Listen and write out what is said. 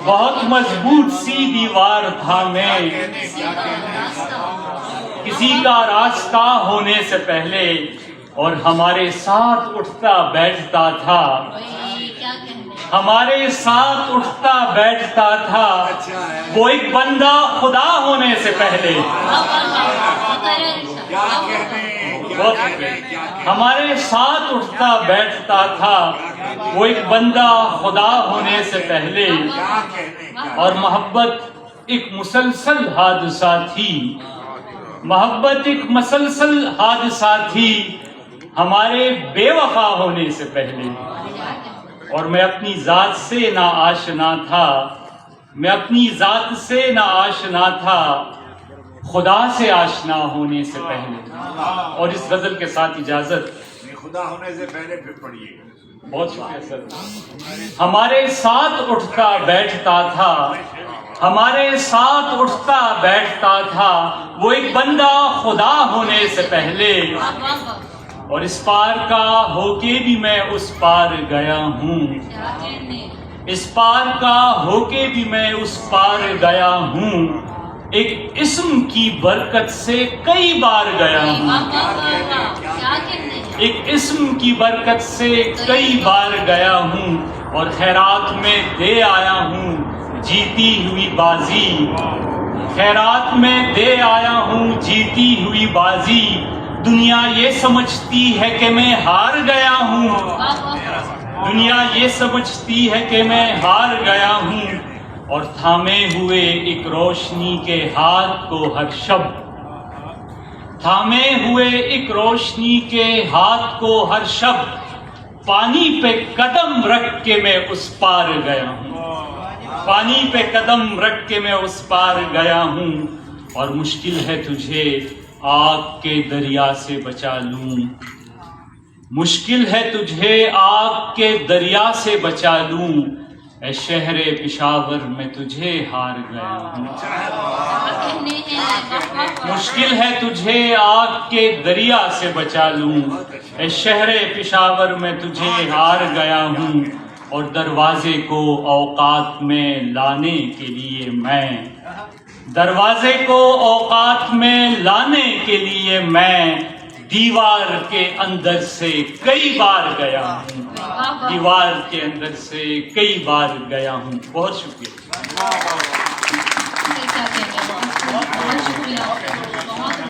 بہت مضبوط سی دیوار تھا میں، کسی کا راستہ ہونے سے پہلے، اور ہمارے ساتھ اٹھتا بیٹھتا تھا، ہمارے ساتھ اٹھتا بیٹھتا تھا وہ ایک بندہ خدا ہونے سے پہلے۔ ہمارے ساتھ اٹھتا بیٹھتا تھا وہ ایک بندہ خدا ہونے سے پہلے، اور محبت ایک مسلسل حادثہ تھی، محبت ایک مسلسل حادثہ تھی ہمارے بے وفا ہونے سے پہلے۔ اور میں اپنی ذات سے نہ آشنا تھا، میں اپنی ذات سے نہ آشنا تھا خدا سے آشنا ہونے سے پہلے۔ اور اس غزل کے ساتھ اجازت، خدا ہونے سے پہلے پھر پڑھیے۔ بہت شکریہ سر۔ ہمارے ساتھ اٹھتا بیٹھتا تھا، ہمارے ساتھ اٹھتا بیٹھتا تھا وہ ایک بندہ خدا ہونے سے پہلے، اور اس پار کا ہو کے بھی میں اس پار گیا ہوں، اس پار کا ہو کے بھی میں اس پار گیا ہوں، ایک اسم کی برکت سے کئی بار گیا ہوں، ایک اسم کی برکت سے کئی بار گیا ہوں، اور خیرات میں دے آیا ہوں جیتی ہوئی بازی، خیرات میں دے آیا ہوں جیتی ہوئی بازی، دنیا یہ سمجھتی ہے کہ میں ہار گیا ہوں، دنیا یہ سمجھتی ہے کہ میں ہار گیا ہوں، اور تھامے ہوئے ایک روشنی کے ہاتھ کو ہر شب، تھامے ہوئے ایک روشنی کے ہاتھ کو ہر شب، پانی پہ قدم رکھ کے میں اس پار گیا ہوں، پانی پہ قدم رکھ کے میں اس پار گیا ہوں، اور مشکل ہے تجھے آگ کے دریا سے بچا لوں، مشکل ہے تجھے آگ کے دریا سے بچا لوں، اے شہر پشاور میں تجھے ہار گیا ہوں، مشکل ہے تجھے آگ کے دریا سے بچا لوں، اے شہر پشاور میں تجھے ہار گیا ہوں، اور دروازے کو اوقات میں لانے کے لیے میں، دروازے کو اوقات میں لانے کے لیے میں دیوار کے اندر سے کئی بار گیا ہوں، دیوار کے اندر سے کئی بار گیا ہوں۔ بہت شکریہ۔